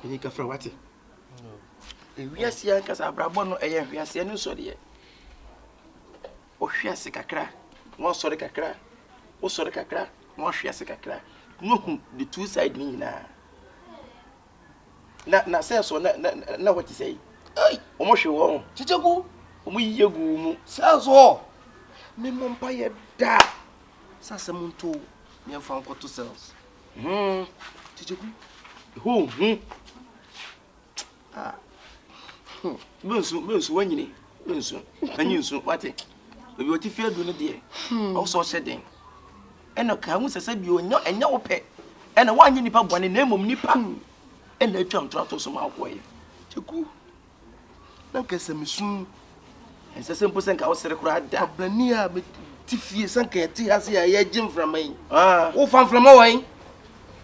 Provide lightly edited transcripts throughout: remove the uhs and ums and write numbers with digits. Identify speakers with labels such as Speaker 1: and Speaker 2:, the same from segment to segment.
Speaker 1: Any ka fra wate. Wiase ya kasa abrabọ no eye wiase no so de. O hwiase kakra, won sori kakra. O sori kakra, won hwiase kakra. No the two side ni na. Na say so na what you say. Ai, o mo hwe wo. Kyekyeku, o mo yegu mu. Say so. Me mompa ye da. Sasa muntu me mfa nkoto cells. Kyekyeku. Ah. Bensu wanyini. Bensu. Anyi nsu wate. Obi oti fi adu no de. O so hyeden. Eno ka hu sese bi onyo enya wo pe. Ena wanyi nipa bone na emom nipa. Ena atwa ntrato so ma akoye. Kyekyeku. Na kese misun. Sese mpo senka wo sere kura da. Abrani a ti fie senka yeti ase ya ye gym framan. Wo fan frama wan.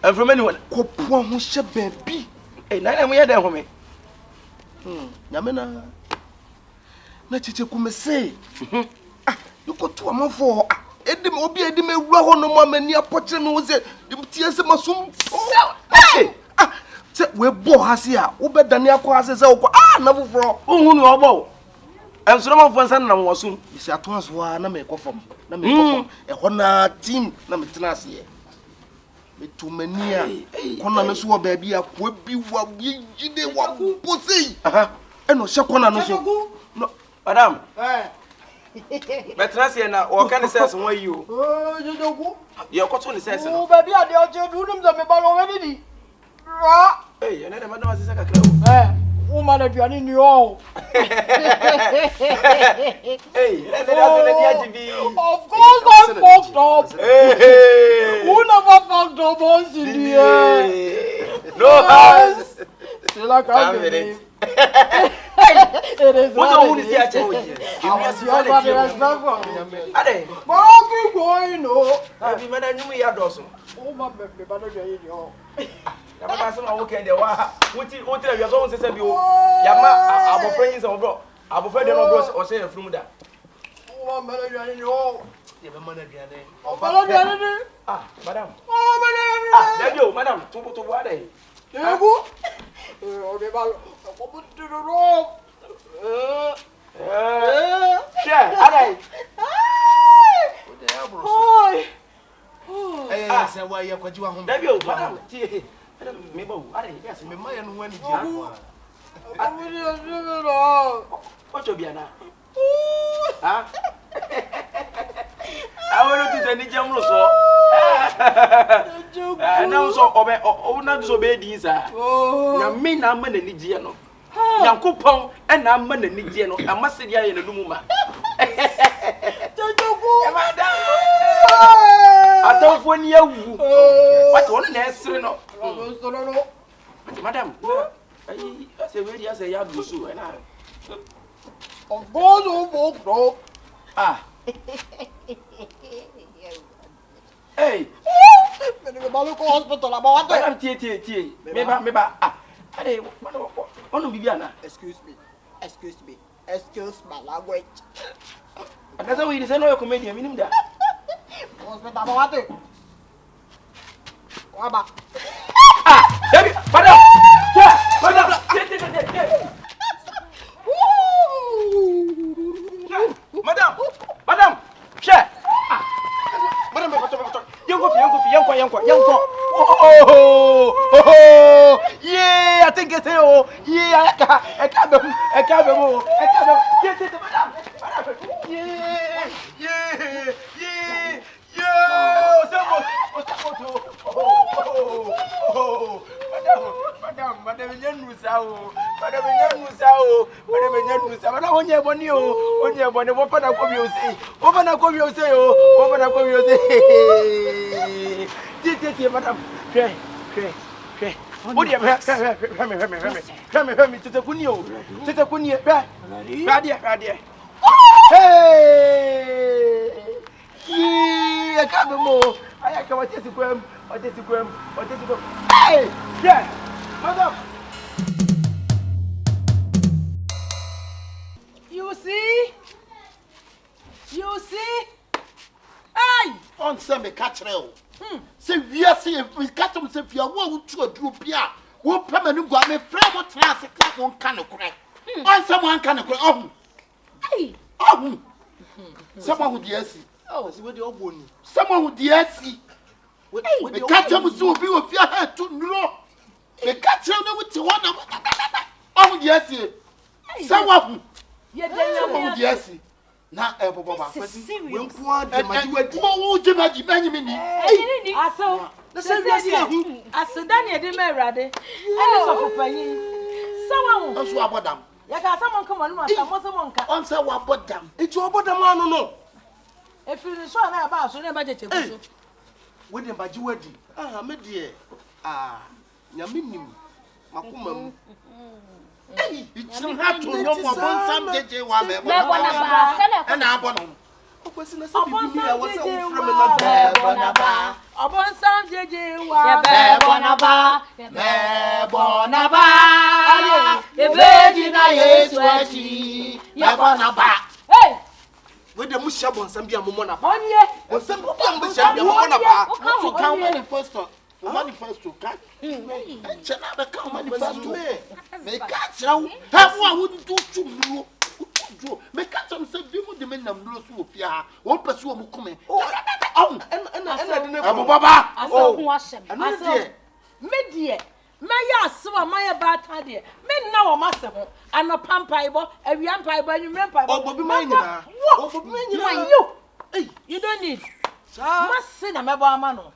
Speaker 1: Frama ni won. Kopo ho hye baabi. Na mo ye da ho me. Nyame na Kyekyeku me say. You go to amafo. Edim obi edim ewura ho no ma mani apoche me wo se tie se masum. Se we bo ha se a wo be dane akọ ha se wo na foforo. Ohun ni obo. Ensoro ma fo nsan na mo wasum. Bisi ato aso a na me kofom. Na me kofom. E ho na team na me tena ase e. Me to mani a kona me so wo ba bi akọ bi wa yide wa posei. Eno hye kona no so. No, madam. Betrasi na o kan sense won yi o.
Speaker 2: Kyekyeku.
Speaker 1: Ye ko to ni sense no.
Speaker 2: O ba bi ade o je dunum za me ba lo we ni.
Speaker 1: Ena de madam asisa kakra o.
Speaker 2: O ma na duane ni o. Of course I fucked up. Who never fucked up once in the air?
Speaker 1: No house.
Speaker 2: Still like I it is.
Speaker 1: What do you see at all?
Speaker 2: I was your brother as never.
Speaker 1: Ade.
Speaker 2: But keep going, no.
Speaker 1: I be man you ya doso.
Speaker 2: Oh my baby, but you know.
Speaker 1: Ya ba so na wo ken de wa. Wuti ya so won sese bi o. Ya ma abofran yin se obro. Abofran de no bro o se from da.
Speaker 2: Oh my baby, you know.
Speaker 1: Ya be man aduane.
Speaker 2: Oh madam.
Speaker 1: Ah, madam.
Speaker 2: Oh madam.
Speaker 1: Ah, there you, madam. To ade.
Speaker 2: Kyekyeku. Oh be ba ko put to the room.
Speaker 1: Share, ade. What the hell, bro? Say why you kwaji wa ho. There you, madam. Tie. Madam, me ba wo. Ade, yes, me ma ya no wani ji akwa. What you be na? Ah. I want to send the jam so. Now so obe o na so be di sa. Ya me na ma na ni je no. Yankopon e na ma na ni je no. Amase dia ye na numu ma.
Speaker 2: Kyekyeku.
Speaker 1: Madam. Atamfo ni awu. What one na esre no.
Speaker 2: No.
Speaker 1: Madam. Ai ase we dia say ya du so na.
Speaker 2: Of course I fucked up.
Speaker 1: Ah. Hey.
Speaker 2: Me go to hospital about that.
Speaker 1: Madam tie. Me ba. Ah. Ade, ono bibia na.
Speaker 2: Excuse my language.
Speaker 1: Akaza we say no your comedian minim da.
Speaker 2: Hospital about that. Waba.
Speaker 1: Ah, baby, madam. Madam. Madam. Share. Madam, Yanko. Oh. Yeah, I think it's oh. Yeah, I can't be. Madam. Madam,
Speaker 2: You see? Hey!
Speaker 3: On some catch rail. Say, we are saying, we catch them, say, if you are one to a group here, wo pema ni gwa me frɛ mo tra se ka mo nka ne korɛ on se mo nka ne korɛ oh sama hu di asi
Speaker 1: si we de oboni
Speaker 3: sama hu di asi we ka tell me so obi wo fia ha to nuro me ka tell na wuti wona oh di asi sama hu
Speaker 2: ye de
Speaker 3: hu di asi na bobo ba kwasi
Speaker 1: we nko ade majiwadi
Speaker 3: wo je maji banyi me ni
Speaker 2: aso
Speaker 1: na se wi hu
Speaker 2: aseda ne de merade ene so fopanyi sawa hu
Speaker 3: on so abodam
Speaker 2: ya ka sama nka mo no asamo so mo nka
Speaker 3: on se wa abodam
Speaker 1: eti obodam anu no
Speaker 2: efiri so na ba so ne ba jeche so
Speaker 1: we de majiwadi me de nyame nim makoma mu
Speaker 3: it's hard to know more about some jeje wa me
Speaker 4: bona ba sele
Speaker 3: na abono
Speaker 1: okwesi na se bibi ya wo se wo frɛ me
Speaker 3: na bona ba
Speaker 2: obonsam jeje wa
Speaker 3: bona ba ebeji na Yesu achi bona ba
Speaker 2: hey
Speaker 1: we de mu hye bonsam bia mo na ba
Speaker 2: onye
Speaker 1: bonsam bia mo hye bia mo na ba
Speaker 3: so kan manifesto manifesto kan chana be kan manifesto me ka chrawo ha wo a wo ntu tumuro me ka cham se bi mu de me nam duro so ofia ha wo pese wo mu kome
Speaker 1: ena de ne
Speaker 3: abobaba
Speaker 4: aso hu asem
Speaker 2: aso me die me ya aso ma ya bata de me na wo masem anopa mpaibo awia mpaibo anwumre mpaibo
Speaker 1: obobi ma nyina obobi ma nyina
Speaker 2: you don't need masi na mebo ama no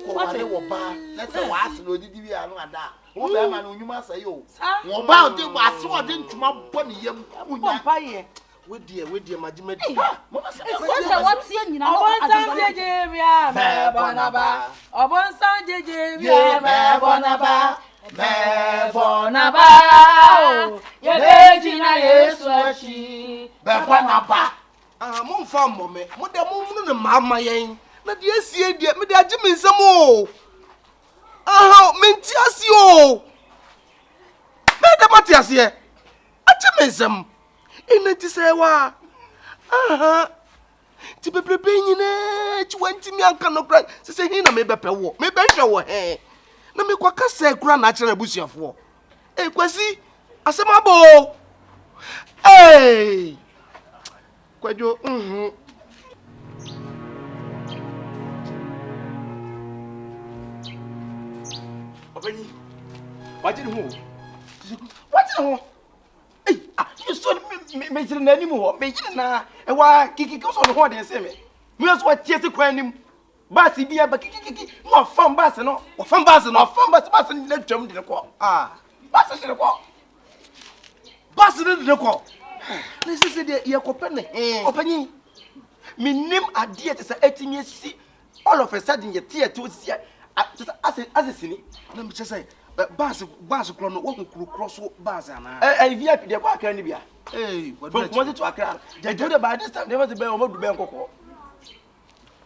Speaker 3: what they wo ba let's say wa ase no didi bi anu ada wo be ma no nyuma say yo wo ba o de ase o de ntuma bo ne yam munya
Speaker 2: mpaye
Speaker 1: we die majimadi
Speaker 4: so se what ye nyina no
Speaker 2: obonsam jeje bia me bonaba obonsam jeje bia me bonaba ye beji na Yesu achi
Speaker 3: be bonaba
Speaker 1: mo mfa mmome mo de mo mu ne mama yen na de asie de me de agi me nsam o menti asie o me de mati asie agi me nsam ina ti se wa ti bebrebe nyina ti wanti mi anka no kra se hin na me bepe wo me be hwe wo he na me kwaka se kra na akere abusuafo kwasi asemabo kwadwo obani wati no you so me jira na anim ho me jira na wa kiki so no ho de se me so watie se kwan anim bus bia ba kiki no fam bus no bus na twam de ko bus de ko bus de ko na se de ye ko pene opanyi minim ade te se atimi asi all of a sudden ye tie to sia as sini na me say bus kro no wo kuro so bus ana VIP de kwa kan ni bia what do to akra they do the by this time they was be o modu be nkoko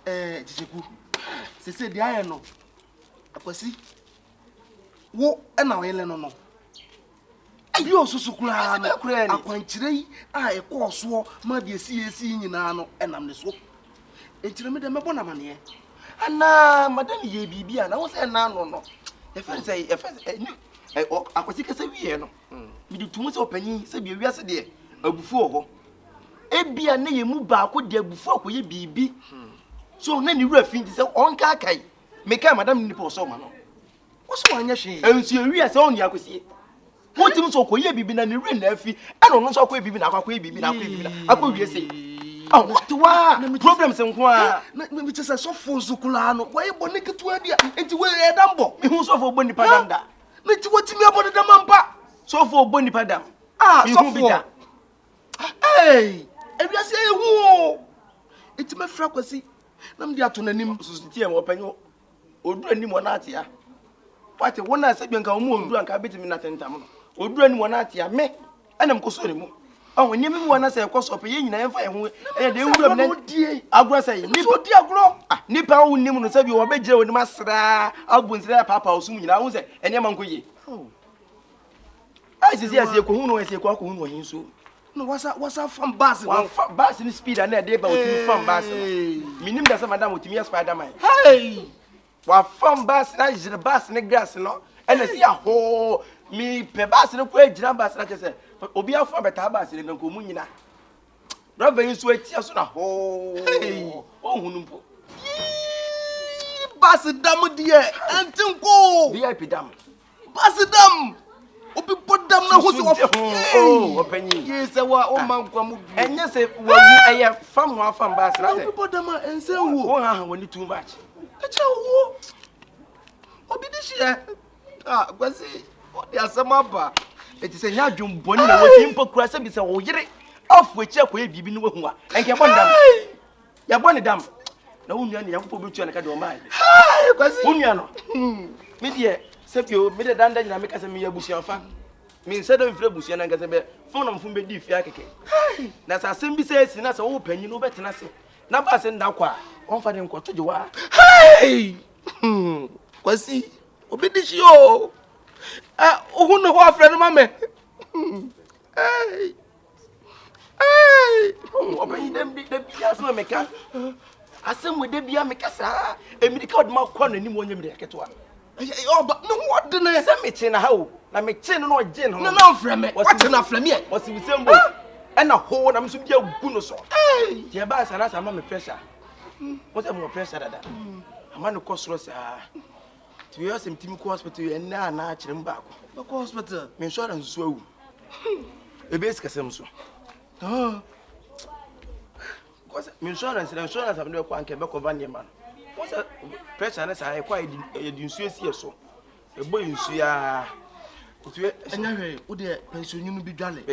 Speaker 1: Kyekyeku se de aye no akwasi wo na oyele no ayi osusu kura na akwankyire yi a ekoso ma de esi nyina no enam ne so entire me de mebo na mane ana madam ye bibia na wo se na no akwasi kasa wie no mi de tumu se opanyi se bia wiase de abufu ho ebia na ye mu ba ko de abufu akoye bibi so na ni wura finti se onka kai me kai madam ni po so ma no wo so anya hwe ensu ewia se on ya akosie wo tim so koye bibi na ni wura na afi e no so akoye bibi na akoye bibi na akoye bibi na akoye se what wa problems nko a me chese so fo zukula no wo ebo ne ketua dia enti we edambo me hu so fo boni padam da me ti wotimi abode da mampa so fo boni padam so fo ebiase ehu enti me fra kwasi na mde ato nanim susiti mo panyo odu anim wona atia pate wona se bi nka wo mu odu anka betimi na tentam no odu anim wona atia me enam ko so ne mu ni me wona se ekoso pe ye nyina ye fa ye ho de nwuram na die agro se ni so die agro ni pa wo nim no se bi wo be gire wonim asra abu nsira papa osum nyina wo se ene man ko ye sisi ase ko hu no ase ko hu no hin so no wasa fam bus bus ni speed na dey ba otimi fam bus minim da se madam otimi spider man wa fam bus na jire bus ne grass no And I see a whole me pebas no kwe jina bas na kese. Obi afọ beta bas le nko mu nyina. Driver yin so etia so na ho. Oh hunumpo.
Speaker 3: Bas dam die entinko.
Speaker 1: VIP dam.
Speaker 3: Bas dam. Obi podam na ho so
Speaker 1: oh opanyi.
Speaker 3: Yes wa o man kwa mu.
Speaker 1: Enye se wawu eye fam ho afam bas na se.
Speaker 3: Obi podam ense wo.
Speaker 1: Wo ha woni too much.
Speaker 3: Eche wo. Obi di hye. Ah, kwasi. O di asema ba.
Speaker 1: Eti se nya dwumboni na woti mpo kura se bi se wo yire. Afu echi akoye bibi ni wahu a. Enke bon dam. Ya bon dam. Na wonua ne yakopɔ betu na ka de o mai.
Speaker 3: Kwasi.
Speaker 1: Wonua no. Me de sepio me de danda nyina me kasa me yabusuafa. Me nse da mfre busia na nkasa be fon na mfum be di fia keke. Na sa asem bi se esi na sa wo panyi no betena se. Na ba se nda kwa. On fa de nkoto je wa.
Speaker 3: Hey! Kwasi, obi di shi o. Ohun no ho afre no mame. Hey! Hey!
Speaker 1: Obanyi dem bia so meka. Asem we de bia meka sa. Emirika odma kwa no nim wonyem de ketewa.
Speaker 3: Oba no ho de na
Speaker 1: Se me che na ha o. Na me che no je no.
Speaker 3: na mfre me. What na afre me?
Speaker 1: Wasi bi sembo. E na ho na mso bia gu no so.
Speaker 3: Hey!
Speaker 1: Tie ba sa na sa ma me pressure. What am pressure dada? Amano kosro sa. To you some team hospital and na achirem ba ko.
Speaker 3: Go hospital.
Speaker 1: Me insurance so awu. E be sikasem so. Cause me insurance am no kwa nke be cover ne man. What's pressure na sa e kwa e di nsuo si so. E boy nsuo ya. To you
Speaker 3: Enya hwe, wo de pension nu bi dwale.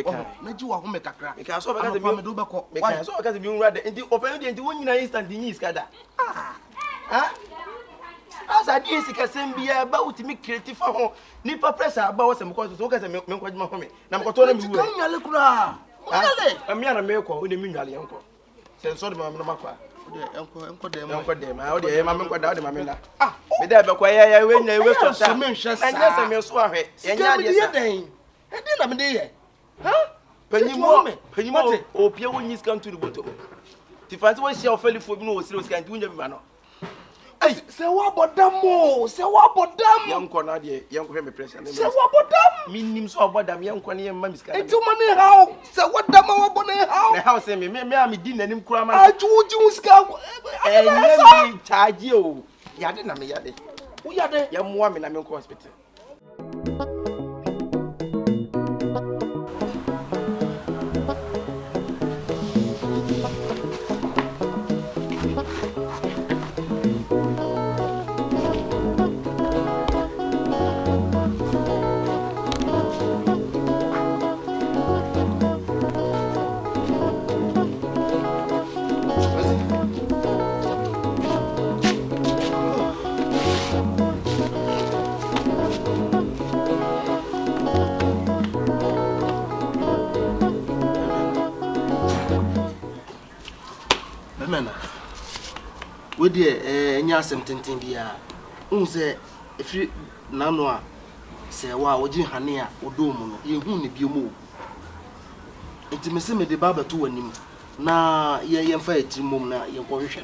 Speaker 3: Na ji wa ho me kakra.
Speaker 1: me ka so be ka se bi
Speaker 3: me do be ko.
Speaker 1: me ka so be ka se bi unra de enti open de enti wonyina instant ni iskada. As I did see Cassim be about to make creative for home. Nipa pressure about some cause to get a milk with my home. Namcoton, you will. A mere miracle with a million uncle. Send sort of my mamma. Uncle them, I would have mamma got out of my mina. Ah, but there be quiet, when they were some mentions. And yes, I may swear it. And yes, I didn't dear. Huh? Penny, oh, Pierre, when you come to the bottom. If I was your fellow for no serious can do never.
Speaker 3: Se wa bodam se wa bodam
Speaker 1: yanko na de yanko me pressure na
Speaker 3: se wa bodam
Speaker 1: minnim so bodam yanko na yemma miska
Speaker 3: enti mane hawo se wadam wa bodam hawo
Speaker 1: na hawo se me di nanim kura ma
Speaker 3: ajuji uska
Speaker 1: me charge o yade na me yade
Speaker 3: wo yade
Speaker 1: yamwa me na me ko hospital
Speaker 3: we de enya asem tenten bia unse efi nano a se wa oji hane a odomu no ye hu ne biomu enti mese me de baba to wanim na ye yemfa etirimom na ye kohwehwe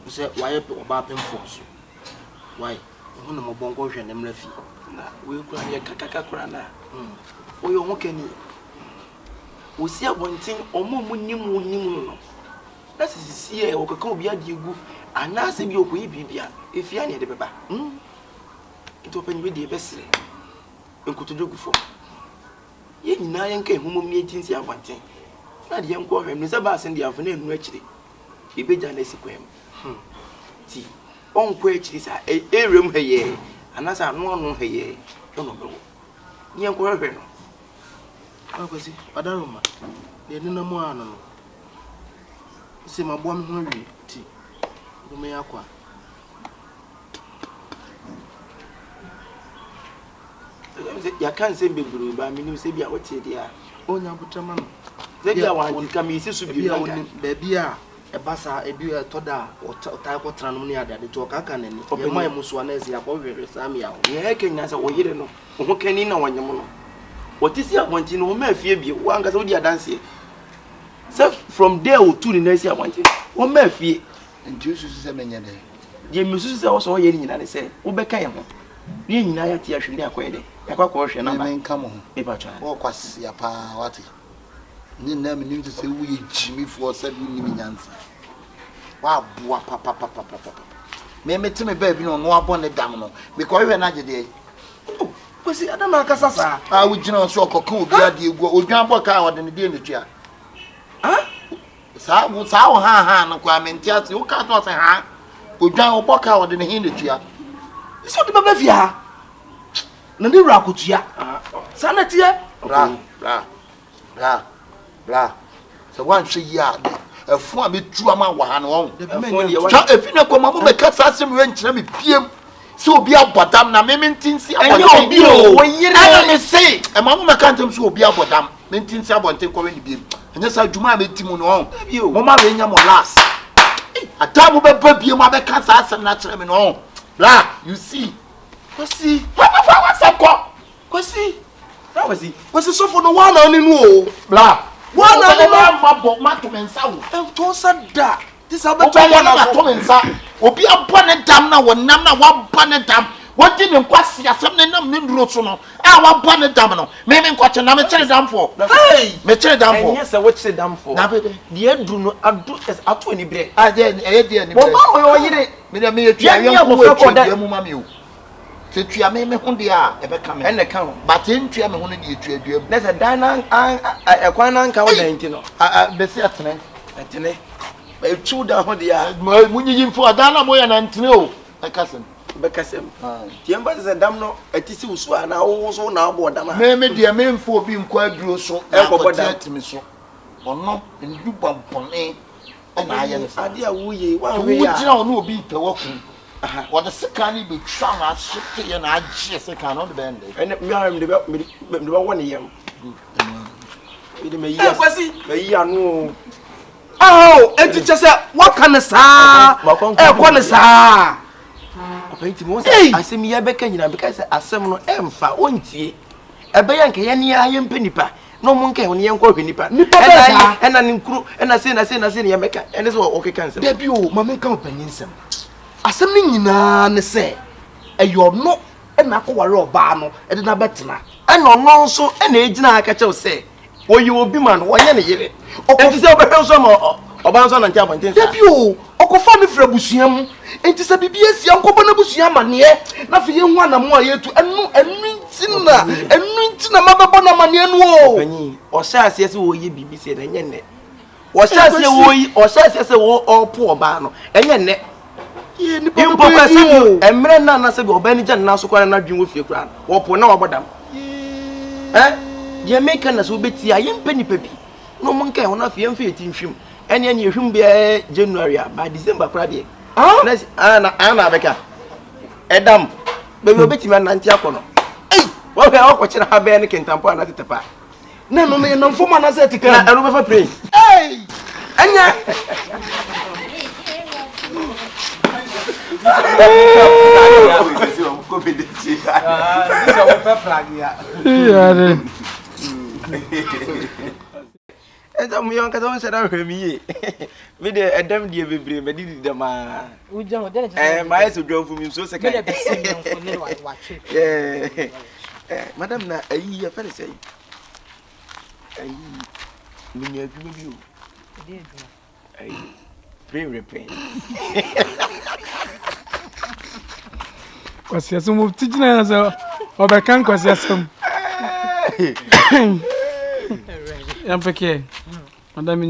Speaker 3: no se waye oba pemfo so why hu ne mo bonko hwe ne mrafi
Speaker 1: na we kura ye kakaka kura na oyo hokani osi abontin omo nim no na sisi e okaka obi ade egu anase bi okoyi bibia efia ne de beba ito panyi we de besire enkutojogu fo ye nyina ye nka ehumom ne tinsi abontin na de yenko hwem ne se ba asen de afo na enu akire ebeja na sikwem ti onko akire sa erem heye anase anu heye ono bewo ni yenko hwem no
Speaker 3: akwasi adaroma de ni na mu ano no se mabua me ho wi ti do me akwa
Speaker 1: ya kan se beburu ba minim se bia wote dia
Speaker 3: onya butama no
Speaker 1: se bia wan ka mi isi su bi
Speaker 3: bia woni ba bia e basa e bia toda o ta ko tranum ne ade to kaka nani e mai muso na ezi akwa hwere sami ya
Speaker 1: ye kenya se wo yire no ho kani na wanyem no wotisi abonti no ma afie bi wa nka se wo dia dance se from there to the next abonti wo ma afie
Speaker 3: nti susu se menye de
Speaker 1: ye mi susu se wo so ye nyina ne se wo beka ye ho Ni nyina ya ti ahwe ni akoyede. Yakwa ko hwe na ba.
Speaker 3: Me nka mo.
Speaker 1: Me ba cha.
Speaker 3: Wo kwase ya pa wate. Ni na me nim se wo ye jimi fo said ni mi nyansa. Wa boa papa. Me teme ba bi no no abon ne dam no. Me ko hwe na gede.
Speaker 1: Kwasi adam akasa sa.
Speaker 3: Ah wo gina so okoko obi ade egu. Odwan bo ka wo de ne de ne tua.
Speaker 1: Ah?
Speaker 3: Sa wo ha no kwa menti ase wo ka to se ha. Odwan wo bo ka wo de ne hin ne tua.
Speaker 1: So de baba fia. Na ni wura kotua. Sana tie.
Speaker 3: Bra. So wan hwe yi a efu a metu ama wa ha no won.
Speaker 1: Twa
Speaker 3: Efi na ko mamu me kasa asem we nkyira me piem. Se obi abodam na me mentinsi abodam.
Speaker 1: Enye obi o, wo yire.
Speaker 3: Ana me say, e mamu me kan tem se obi abodam. Mentinsi abonten ko we ni biem. Enye sa dwuma me timu no won. Mo ma we nya mo last. Atamu be ba biem abeka sa asem na kire me no. Bra, you see.
Speaker 1: Kwasi.
Speaker 3: What's up,
Speaker 1: Kwasi. Kwasi so for no one on ni no.
Speaker 3: Bra.
Speaker 1: One on no
Speaker 3: mabo mato mensa wo.
Speaker 1: To sada. This about
Speaker 3: Oba na to mensa. Obi abone dam na wonam na wabone dam. Wodi ne nkwase asem ne nam ne nduro so no. A wabone dam no. Me nkwache na me kire dam for.
Speaker 1: Hey,
Speaker 3: me kire dam for.
Speaker 1: Enye se wo kire dam for.
Speaker 3: Na be de.
Speaker 1: De adru no adu ato ni bre.
Speaker 3: Ah de de ni
Speaker 1: Mo
Speaker 3: bre.
Speaker 1: ba wo yire.
Speaker 3: Me de me yetua yam ko etua mu ma me o. Se tua me ho de a e be ka me.
Speaker 1: Ene ka ho.
Speaker 3: But entua me ho ne de etua dua mu.
Speaker 1: Na se dan na ekwan na nka wo dan ti no.
Speaker 3: Be se atene.
Speaker 1: Atene. Ba etu da ho de a.
Speaker 3: Munyi mfo adan na moya na ntene o. E ka sem.
Speaker 1: Be ka sem. Tiemba se dam no atisi usu ana wo so na abo dam a.
Speaker 3: Me de me mfo obi nkwa aduro so. E ko da atimi so. Ono ndu bampone. E na aye ne sa.
Speaker 1: Ade a wo ye wa
Speaker 3: Wo
Speaker 1: we ya.
Speaker 3: gina ono obi pewoku. What the second be trying to shift and I just cannot bend it.
Speaker 1: And me am de ba won yam. Me de me yi Kwasi. Me yi anu. Oh, enti che se what can sa? E ko ne sa. Apenti mo say asem ye beka nyina beka se asem no emfa ontie. Ebe ya nke ye ne ya ye mpanipa. No mo nke ne ye nkọ hwenipa. Ena ne nkuru ena se ye beka. Ene so o keka nsem.
Speaker 5: Da bi o ma menka opaninsem. Asem ni nyina ne se eyo no na akọware oba no e de na betena
Speaker 1: ena no nso ena ejina aka chew se oyi obi man wonye ne yire enti se obehwe nso ma oba nso na ntia bonten
Speaker 5: da bi o okofa ne fra busuam enti se bibia sia nkobo na busuam mane na fe ye hu anamo a yetu enu ntina mabebo na mane nu o
Speaker 1: panyi o sha ase se oyi bibi se na nye ne o sha ase oyi o sha ase se wo opo oba no enye ne impo kwase emre na se bi obani gyan na so kwa na dwen wo fie kura wo po na wabodam ye make na so beti a ye mpani pabi no mo nka ho na fie mfa etinhwim ene ene ehwim bia January ba December kura de na beka edam bebi obeti ma nanti akono wo he o kwachira ha be ne kentampo na tetepa
Speaker 5: na no me na mfoma na se tika
Speaker 1: na ero be fa pray anya Eda mu yon ka so se da hwemi me de edam die bebre me di dama
Speaker 2: uja ho de
Speaker 1: ma yeso dwonfu mi so se ka
Speaker 2: me de besim yon ne wa
Speaker 1: madam na ayi ya fere sei ayi mi nya adwuma bi o
Speaker 2: de adwuma
Speaker 1: ayi repent
Speaker 6: Kwasi asum tijina na so obekan kwasi asum yampeke madam